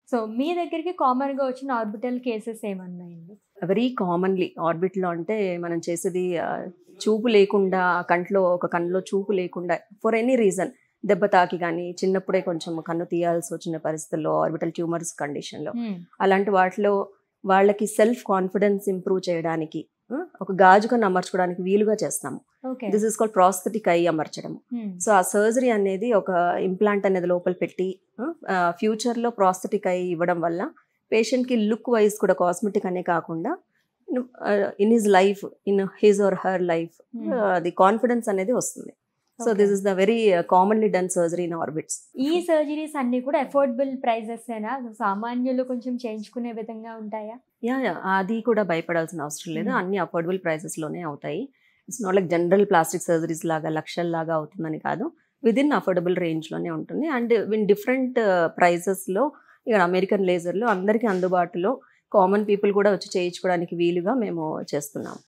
So మీ దగ్గరికి కామన్‌గా వచ్చిన ఆర్బిటల్ కేసెస్ ఏమన్నాయండి? వెరీ కామన్‌లీ ఆర్బిట్‌లో అంటే మనం చేసేది చూపు లేకుండా కంట్లో ఒక కన్నులో చూపు లేకుండా ఫర్ ఎనీ రీజన్ దెబ్బ తాకి గానీ, చిన్నప్పుడే కొంచెం కన్ను తీయాల్సి వచ్చిన పరిస్థితుల్లో ఆర్బిటల్ ట్యూమర్స్ కండిషన్‌లో హ్మ్. అలాంటి వాటిలో వాళ్ళకి సెల్ఫ్ కాన్ఫిడెన్స్ ఇంప్రూవ్ చేయడానికి ఒక గాజు కన్ను అమర్చుకోవడానికి వీలుగా చేస్తాము. Okay. This is called prosthetic I అమర్చడం. హ్మ్. సో ఆ సర్జరీ అనేది ఒక ఇంప్లాంట్ అనేది లోపల పెట్టి ఫ్యూచర్‌లో ప్రాస్థెటిక్ ఐ ఇవ్వడం వల్ల పేషెంట్‌కి లుక్ వైజ్ కూడా కాస్మెటిక్ అనే కాకుండా in his life, in his or her life అది కాన్ఫిడెన్స్ అనేది వస్తుంది. So okay. This is the very commonly done surgery in orbits. ఈ సర్జరీస్ అన్నీ కూడా అఫోర్డబుల్ ప్రైజెసేనా? సామాన్యులు కొంచెం చేయించుకునే విధంగా ఉంటాయా? యాహ్! అది కూడా భయపడాల్సిన అవసరం లేదు. హ్మ్. అన్ని అఫోర్డబుల్ ప్రైసెస్‌లోనే అవుతాయి. It's not like general plastic surgeries లాగా లక్షల్లాగా అవుతుందని కాదు. వితిన్ అఫోర్డబుల్ రేంజ్‌లోనే ఉంటుంది. అండ్ ఇన్ డిఫరెంట్ ప్రైసెస్‌లో ఇక్కడ అమెరికన్ లేజర్‌లో అందరికీ అందుబాటులో కామన్ పీపుల్ కూడా వచ్చి చేయించుకోవడానికి వీలుగా మేము చేస్తున్నాం.